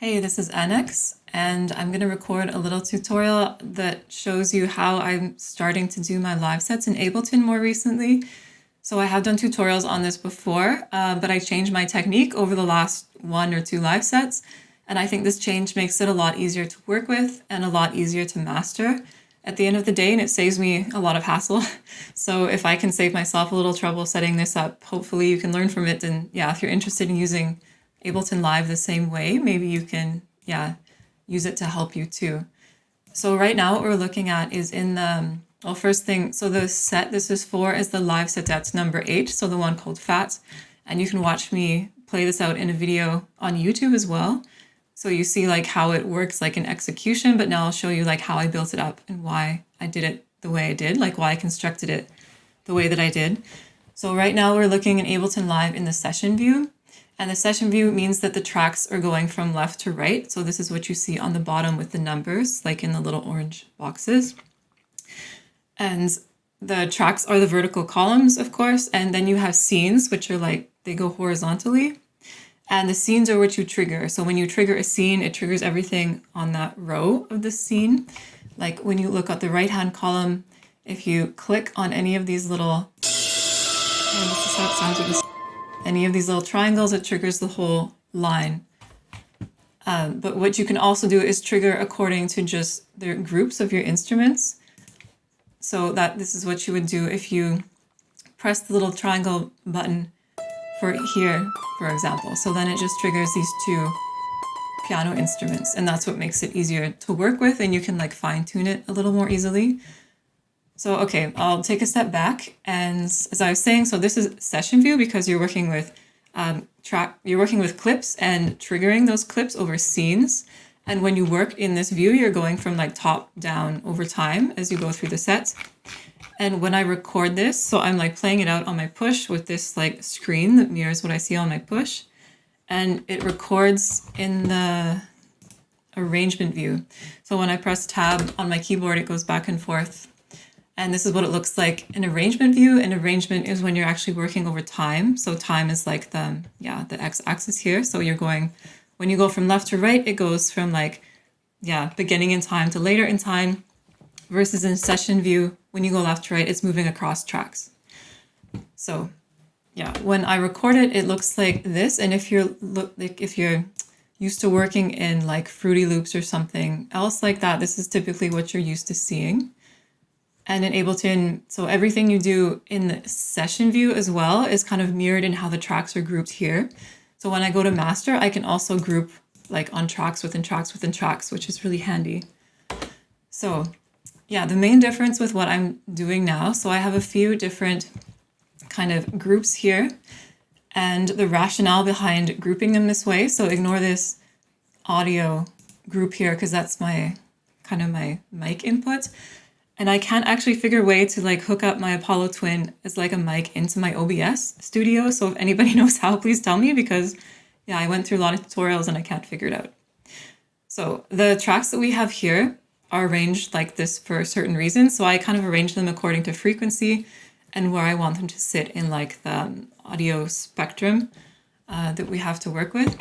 Hey, this is Annex, and I'm going to record a little tutorial that shows you how I'm starting to do my live sets in Ableton more recently. So I have done tutorials on this before, but I changed my technique over the last 1 or 2 live sets, and I think this change makes it a lot easier to work with and a lot easier to master at the end of the day, and it saves me a lot of hassle. So if I can save myself a little trouble setting this up, hopefully you can learn from it. And yeah, if you're interested in using Ableton Live the same way, maybe you can, use it to help you too. So right now what we're looking at is in the, well, first thing, so the set this is for is the Liveset that's number 8, so the one called Fat. And you can watch me play this out in a video on YouTube as well. So you see like how it works like in execution, but now I'll show you like how I built it up and why I did it the way I did, like why I constructed it the way that I did. So right now we're looking in Ableton Live in the session view. And the session view means that the tracks are going from left to right. So this is what you see on the bottom with the numbers, like in the little orange boxes. And the tracks are the vertical columns, of course. And then you have scenes, which are like, they go horizontally. And the scenes are what you trigger. So when you trigger a scene, it triggers everything on that row of the scene. Like when you look at the right-hand column, if you click on any of these little, and this is how it sounds with this, any of these little triangles, it triggers the whole line. But what you can also do is trigger according to just the groups of your instruments. So that this is what you would do if you press the little triangle button for here, for example. So then it just triggers these 2 piano instruments, and that's what makes it easier to work with, and you can like fine tune it a little more easily. So, okay, I'll take a step back. And as I was saying, so this is session view because you're working with clips and triggering those clips over scenes. And when you work in this view, you're going from like top down over time as you go through the set. And when I record this, so I'm like playing it out on my push with this like screen that mirrors what I see on my push. And it records in the arrangement view. So when I press tab on my keyboard, it goes back and forth. And this is what it looks like in arrangement view. And arrangement is when you're actually working over time. So time is like the x-axis here. So you're going, when you go from left to right, it goes from like, beginning in time to later in time, versus in session view, when you go left to right, it's moving across tracks. So when I record it, it looks like this. And if you're used to working in like Fruity Loops or something else like that, this is typically what you're used to seeing. And in Ableton, so everything you do in the session view as well is kind of mirrored in how the tracks are grouped here. So when I go to master, I can also group like on tracks within tracks within tracks, which is really handy. So the main difference with what I'm doing now, so I have a few different kind of groups here and the rationale behind grouping them this way. So ignore this audio group here because that's my kind of my mic input. And I can't actually figure a way to like hook up my Apollo Twin as like a mic into my OBS studio. So if anybody knows how, please tell me because I went through a lot of tutorials and I can't figure it out. So the tracks that we have here are arranged like this for a certain reason. So I kind of arrange them according to frequency and where I want them to sit in like the audio spectrum that we have to work with.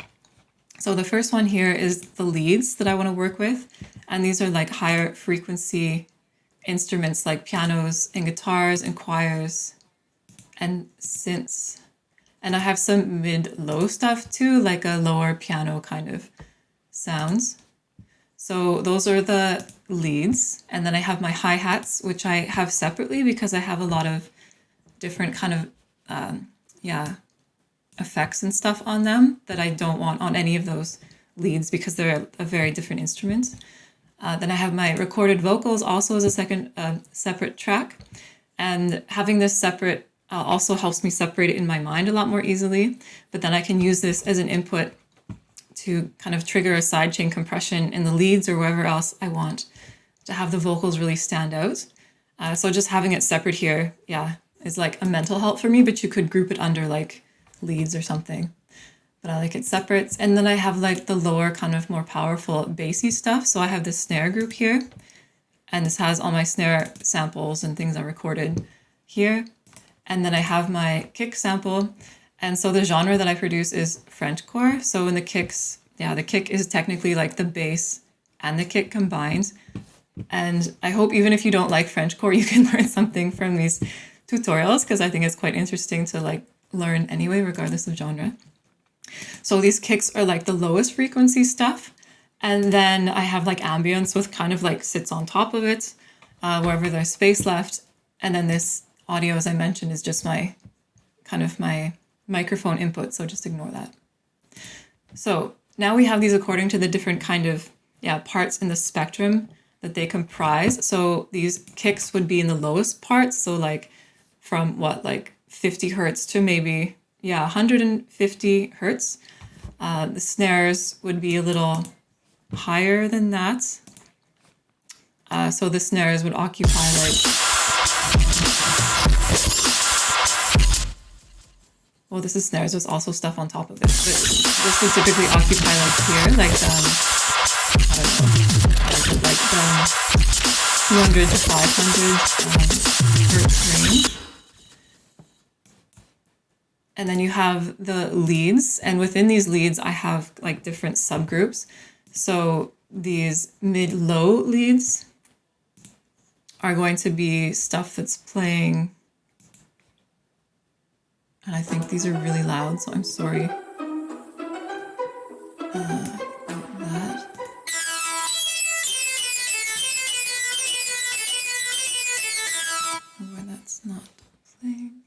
So the first one here is the leads that I want to work with. And these are like higher frequency instruments like pianos and guitars and choirs and synths. And I have some mid-low stuff too, like a lower piano kind of sounds. So those are the leads. And then I have my hi-hats, which I have separately because I have a lot of different kind of, effects and stuff on them that I don't want on any of those leads because they're a very different instrument. Then I have my recorded vocals also as a second separate track. And having this separate also helps me separate it in my mind a lot more easily. But then I can use this as an input to kind of trigger a sidechain compression in the leads or wherever else I want to have the vocals really stand out. So just having it separate here, is like a mental help for me, but you could group it under like leads or something. But I like it separate. And then I have like the lower kind of more powerful bassy stuff. So I have this snare group here, and this has all my snare samples and things I recorded here. And then I have my kick sample. And so the genre that I produce is Frenchcore. So in the kicks, yeah, the kick is technically like the bass and the kick combined. And I hope even if you don't like Frenchcore, you can learn something from these tutorials, because I think it's quite interesting to like learn anyway, regardless of genre. So these kicks are like the lowest frequency stuff. And then I have like ambience, with kind of like sits on top of it, wherever there's space left. And then this audio, as I mentioned, is just my kind of my microphone input. So just ignore that. So now we have these according to the different kind of parts in the spectrum that they comprise. So these kicks would be in the lowest parts. So like from what, like 50 hertz to maybe 150 hertz. The snares would be a little higher than that. So the snares would occupy like, well, this is snares, there's also stuff on top of this, but this would typically occupy like here, like I don't know, like 200 to 500 hertz range. And then you have the leads, and within these leads, I have like different subgroups. So these mid-low leads are going to be stuff that's playing, and I think these are really loud, so I'm sorry about that. Where that's not playing.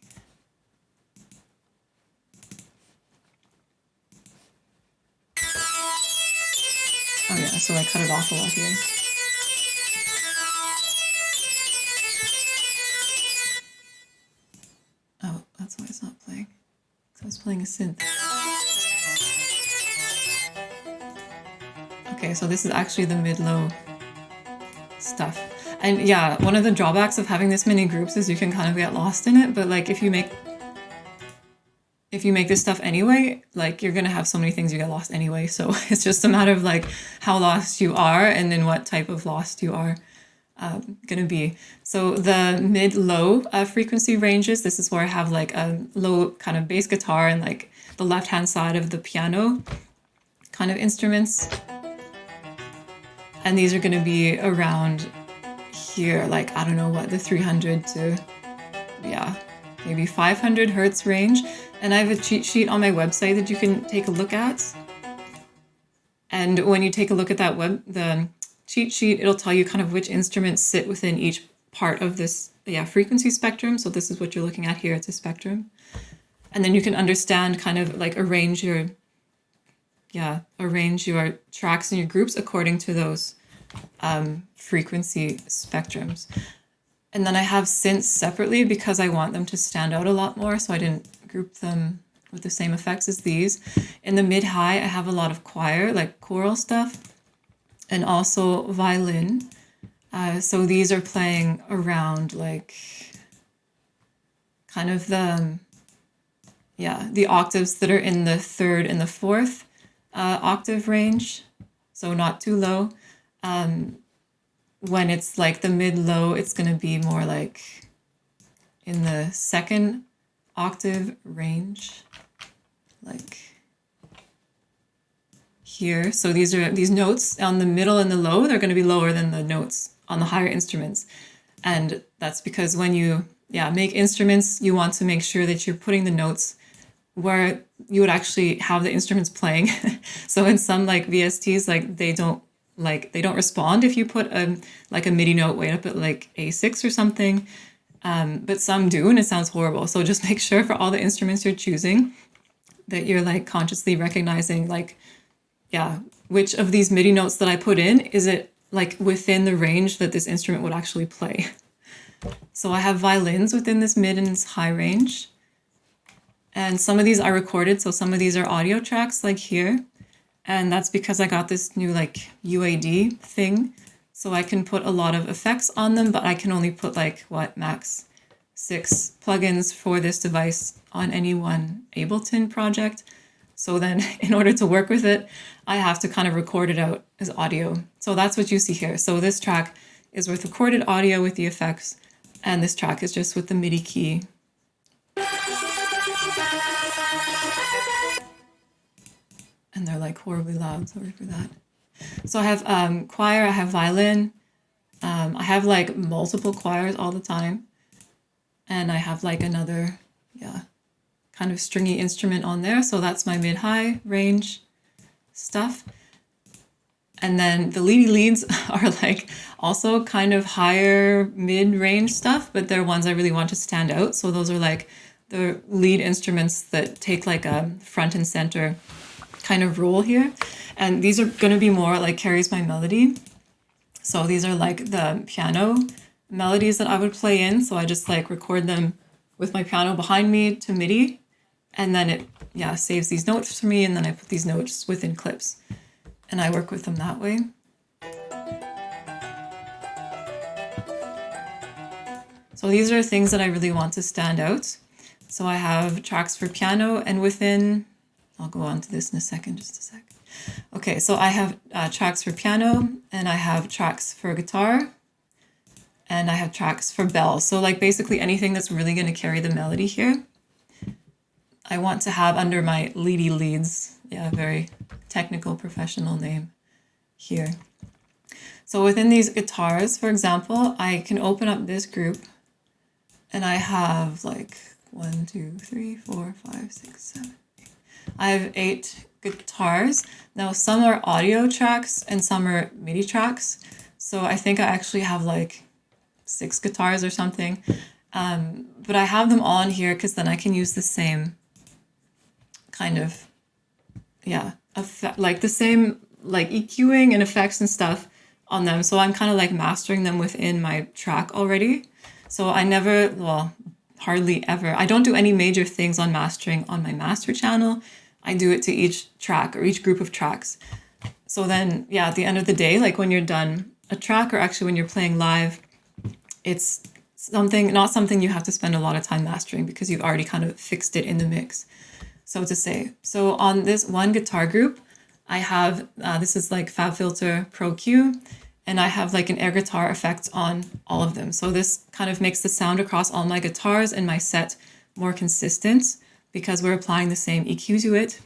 Oh yeah, so I cut it off a lot here. Oh, that's why it's not playing. Because I was playing a synth. Okay, so this is actually the mid-low stuff. And yeah, one of the drawbacks of having this many groups is you can kind of get lost in it, but like if you make this stuff anyway, like you're gonna have so many things you get lost anyway. So it's just a matter of like how lost you are and then what type of lost you are gonna be. So the mid-low frequency ranges, this is where I have like a low kind of bass guitar and like the left-hand side of the piano kind of instruments. And these are gonna be around here, like, I don't know what, the 300 to, maybe 500 hertz range. And I have a cheat sheet on my website that you can take a look at. And when you take a look at that the cheat sheet, it'll tell you kind of which instruments sit within each part of this frequency spectrum. So this is what you're looking at here, it's a spectrum. And then you can understand kind of like arrange your tracks and your groups according to those frequency spectrums. And then I have synths separately because I want them to stand out a lot more, so I didn't group them with the same effects as these. In the mid-high, I have a lot of choir, like choral stuff, and also violin. So these are playing around like kind of the octaves that are in the third and the fourth octave range, so not too low. When it's like the mid-low, it's going to be more like in the second octave range, like here. So these notes on the middle and the low, they're going to be lower than the notes on the higher instruments. And that's because when you make instruments, you want to make sure that you're putting the notes where you would actually have the instruments playing. So in some like VSTs, like they don't respond if you put a MIDI note way up at like A6 or something. But some do, and it sounds horrible. So just make sure for all the instruments you're choosing that you're like consciously recognizing like, which of these MIDI notes that I put in, is it like within the range that this instrument would actually play? So I have violins within this mid and high range. And some of these are recorded, so some of these are audio tracks like here. And that's because I got this new like UAD thing. So I can put a lot of effects on them, but I can only put like max 6 plugins for this device on any one Ableton project. So then in order to work with it, I have to kind of record it out as audio. So that's what you see here. So this track is with recorded audio with the effects, and this track is just with the MIDI key. and they're like horribly loud, sorry for that. So I have choir, I have violin, I have like multiple choirs all the time, and I have like another, yeah, kind of stringy instrument on there. So that's my mid-high range stuff. And then the leady leads are like also kind of higher mid-range stuff, but they're ones I really want to stand out. So those are like the lead instruments that take like a front and center kind of role here. And these are going to be more like carries my melody. So these are like the piano melodies that I would play in. So I just like record them with my piano behind me to MIDI. And then it, yeah, saves these notes for me. And then I put these notes within clips. And I work with them that way. So these are things that I really want to stand out. So I have tracks for piano, and within, I'll go on to this in a second, just a sec. Okay, so I have tracks for piano, and I have tracks for guitar, and I have tracks for bells. So like basically anything that's really going to carry the melody here, I want to have under my leady leads. Yeah, very technical professional name here. So within these guitars, for example, I can open up this group and I have like 1, 2, 3, 4, 5, 6, 7, 8. I have 8 guitars. Now some are audio tracks and some are MIDI tracks. So I think I actually have like 6 guitars or something. But I have them on here because then I can use the same kind of, yeah, like the same like EQing and effects and stuff on them. So I'm kind of like mastering them within my track already. So I never, well, hardly ever, I don't do any major things on mastering on my master channel. I do it to each track or each group of tracks. So then, yeah, at the end of the day, like when you're done a track, or actually when you're playing live, it's not something you have to spend a lot of time mastering because you've already kind of fixed it in the mix, so to say. So on this one guitar group, I have, this is like FabFilter Pro Q, and I have like an air guitar effect on all of them. So this kind of makes the sound across all my guitars and my set more consistent because we're applying the same EQ to it.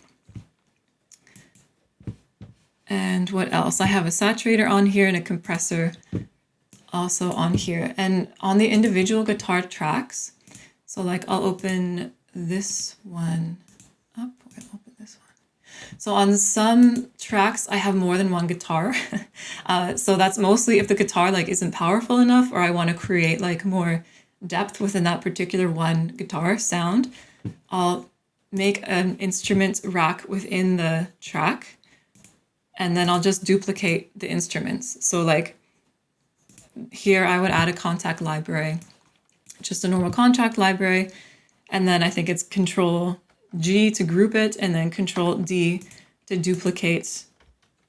And what else? I have a saturator on here and a compressor also on here. And on the individual guitar tracks, so like I'll open this one up, I'll open this one. So on some tracks, I have more than one guitar. So that's mostly if the guitar like isn't powerful enough, or I want to create like more depth within that particular one guitar sound, I'll make an instrument rack within the track, and then I'll just duplicate the instruments. So like here I would add a contact library, just a normal contact library. And then I think it's Control G to group it, and then Control D to duplicate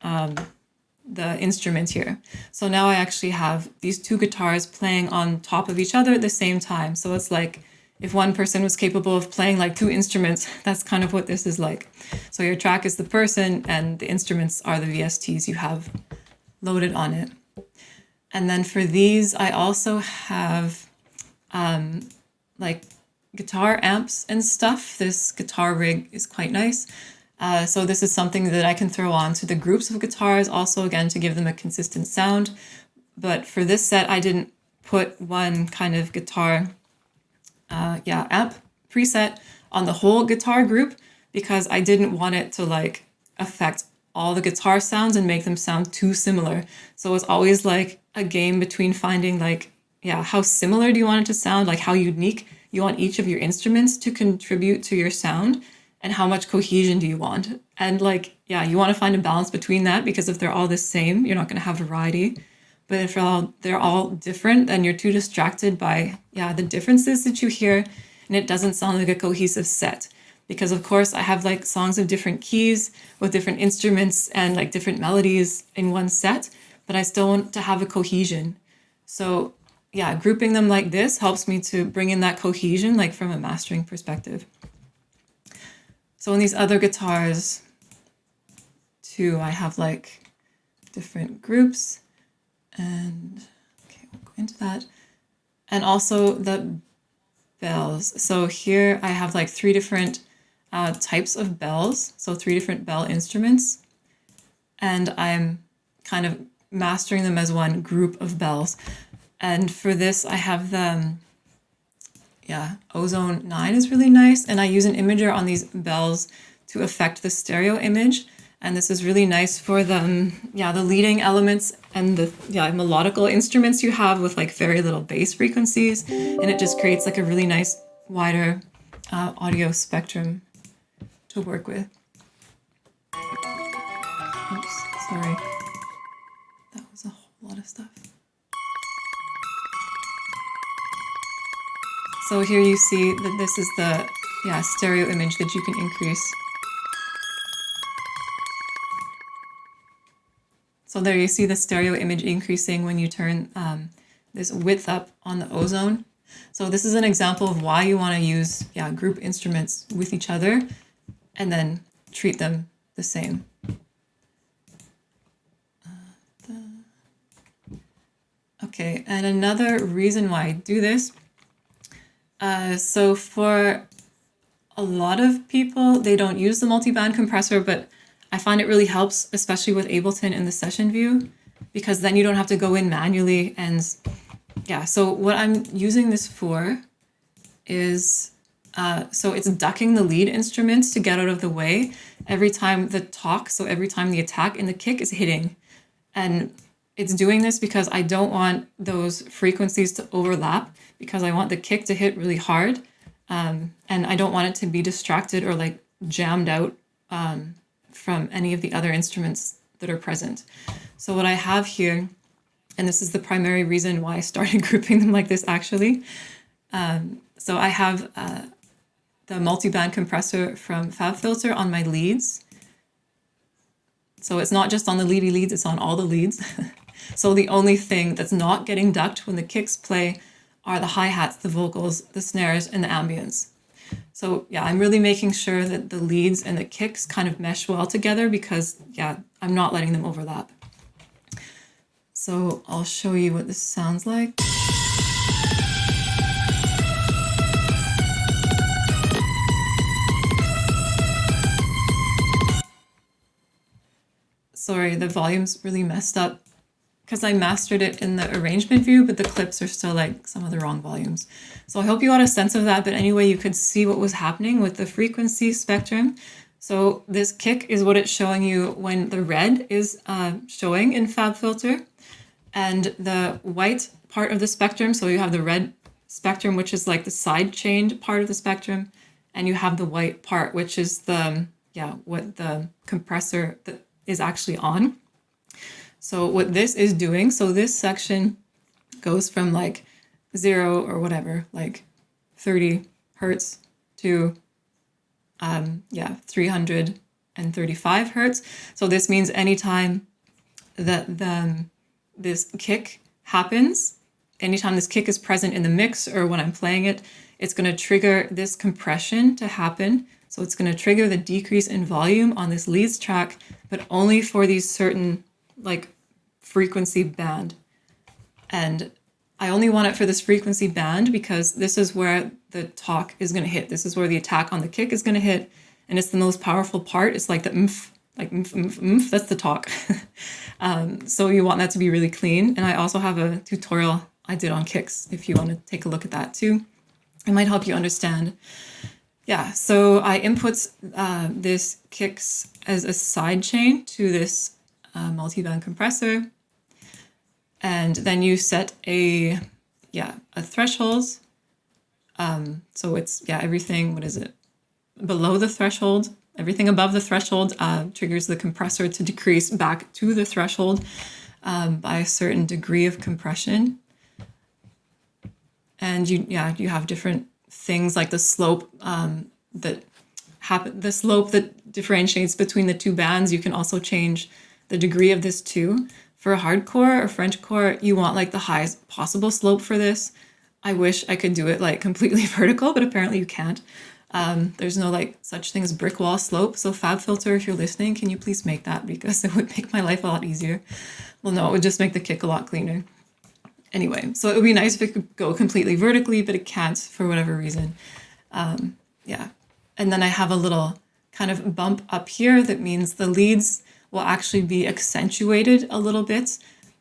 the instrument here. So now I actually have these 2 guitars playing on top of each other at the same time. So it's like if one person was capable of playing like 2 instruments, that's kind of what this is like. So your track is the person and the instruments are the VSTs you have loaded on it. And then for these, I also have like guitar amps and stuff. This guitar rig is quite nice. So this is something that I can throw on to the groups of guitars, also again to give them a consistent sound. But for this set, I didn't put one kind of guitar amp preset on the whole guitar group because I didn't want it to like affect all the guitar sounds and make them sound too similar. So it's always like a game between finding like, yeah, how similar do you want it to sound? Like how unique you want each of your instruments to contribute to your sound, and how much cohesion do you want? And like, yeah, you want to find a balance between that, because if they're all the same, you're not going to have variety. But if they're all different, then you're too distracted by, yeah, the differences that you hear, and it doesn't sound like a cohesive set. Because of course I have like songs of different keys with different instruments and like different melodies in one set, but I still want to have a cohesion. So yeah, grouping them like this helps me to bring in that cohesion, like from a mastering perspective. So in these other guitars too, I have like different groups, and okay, we'll go into that. And also the bells. So here I have like 3 different types of bells, so 3 different bell instruments, and I'm kind of mastering them as one group of bells. And for this, I have the Ozone 9 is really nice, and I use an imager on these bells to affect the stereo image. And this is really nice for the leading elements and the melodical instruments you have with like very little bass frequencies, and it just creates like a really nice wider audio spectrum to work with. Oops, sorry. That was a whole lot of stuff. So here you see that this is the stereo image that you can increase. So there you see the stereo image increasing when you turn this width up on the Ozone. So this is an example of why you want to use group instruments with each other and then treat them the same. Okay, and another reason why I do this, so for a lot of people, they don't use the multi-band compressor, but I find it really helps, especially with Ableton in the session view, because then you don't have to go in manually. And so what I'm using this for is, so it's ducking the lead instruments to get out of the way every time the talk, so every time the attack in the kick is hitting. And it's doing this because I don't want those frequencies to overlap, because I want the kick to hit really hard. And I don't want it to be distracted or like jammed out from any of the other instruments that are present. So what I have here, and this is the primary reason why I started grouping them like this actually. So I have the multi-band compressor from FabFilter on my leads. So it's not just on the leady leads, it's on all the leads. So the only thing that's not getting ducked when the kicks play are the hi-hats, the vocals, the snares, and the ambience. So I'm really making sure that the leads and the kicks kind of mesh well together, because I'm not letting them overlap. So I'll show you what this sounds like. Sorry, the volume's really messed up because I mastered it in the arrangement view, but the clips are still like some of the wrong volumes. So I hope you got a sense of that, but anyway, you could see what was happening with the frequency spectrum. So this kick is what it's showing you when the red is showing in FabFilter, and the white part of the spectrum, so you have the red spectrum, which is like the sidechained part of the spectrum, and you have the white part, which is the, what the compressor that is actually on. So what this is doing, so this section goes from like 0 or whatever, like 30 hertz to 335 hertz. So this means anytime that this kick happens, anytime this kick is present in the mix or when I'm playing it, it's going to trigger this compression to happen. So it's going to trigger the decrease in volume on this leads track, but only for these certain like frequency band. And I only want it for this frequency band because this is where the talk is going to hit. This is where the attack on the kick is going to hit. And it's the most powerful part. It's like the oomph, like oomph, oomph, oomph. That's the talk. So you want that to be really clean. And I also have a tutorial I did on kicks if you want to take a look at that too. It might help you understand. So I input this kicks as a sidechain to this multi-band compressor, and then you set a threshold. So it's everything. What is it? Below the threshold, everything above the threshold triggers the compressor to decrease back to the threshold by a certain degree of compression. And you have different things like the slope the slope that differentiates between the two bands. You can also change the degree of this too. For hardcore or Frenchcore, you want like the highest possible slope for this. I wish I could do it like completely vertical, but apparently you can't. There's no like such thing as brick wall slope. So FabFilter, if you're listening, can you please make that, because it would make my life a lot easier. Well, no, it would just make the kick a lot cleaner. Anyway, so it would be nice if it could go completely vertically, but it can't for whatever reason. And then I have a little kind of bump up here that means the leads will actually be accentuated a little bit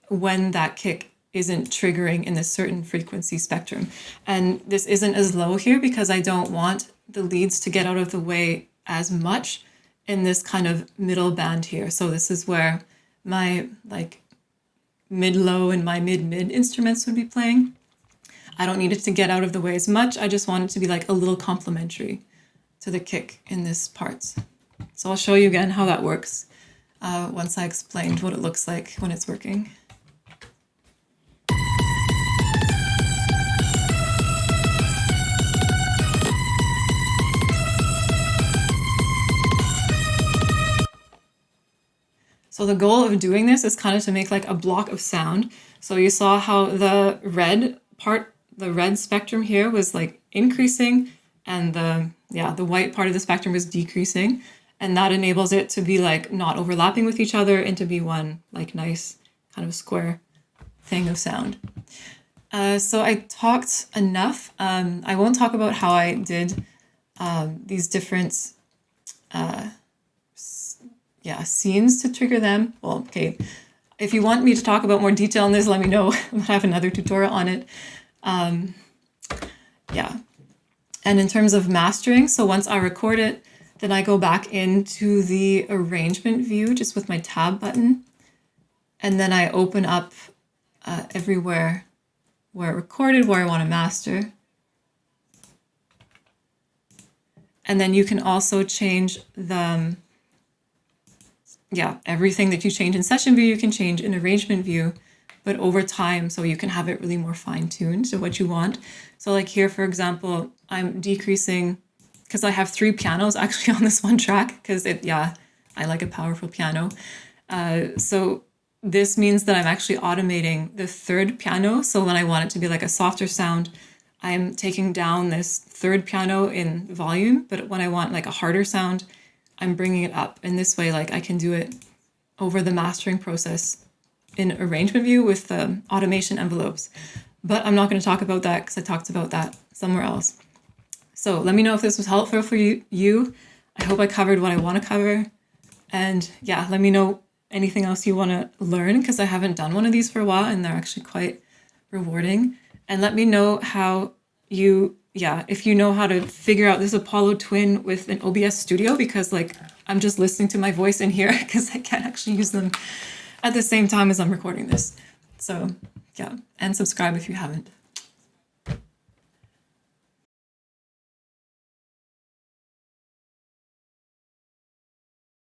when that kick isn't triggering in a certain frequency spectrum. And this isn't as low here because I don't want the leads to get out of the way as much in this kind of middle band here. So this is where my like mid-low and my mid-mid instruments would be playing. I don't need it to get out of the way as much. I just want it to be like a little complementary to the kick in this part. So I'll show you again how that works once I explained what it looks like when it's working. So the goal of doing this is kind of to make like a block of sound. So you saw how the red part, the red spectrum here was like increasing and the white part of the spectrum was decreasing. And that enables it to be like not overlapping with each other and to be one like nice kind of square thing of sound. So I talked enough. I won't talk about how I did these different scenes to trigger them. Well, okay, if you want me to talk about more detail on this, let me know. I have another tutorial on it. And in terms of mastering, so once I record it, then I go back into the arrangement view just with my tab button. And then I open up everywhere where it recorded, where I want to master. And then you can also change the, everything that you change in session view, you can change in arrangement view, but over time, so you can have it really more fine-tuned to what you want. So like here, for example, I'm decreasing, because I have 3 pianos actually on this one track, because I like a powerful piano. So this means that I'm actually automating the 3rd piano. So when I want it to be like a softer sound, I'm taking down this 3rd piano in volume, but when I want like a harder sound, I'm bringing it up. And this way, like I can do it over the mastering process in arrangement view with the automation envelopes. But I'm not going to talk about that because I talked about that somewhere else. So let me know if this was helpful for you. I hope I covered what I want to cover. And yeah, let me know anything else you want to learn because I haven't done one of these for a while and they're actually quite rewarding. And let me know how you, if you know how to figure out this Apollo Twin with an OBS Studio, because like I'm just listening to my voice in here because I can't actually use them at the same time as I'm recording this. So yeah, and subscribe if you haven't.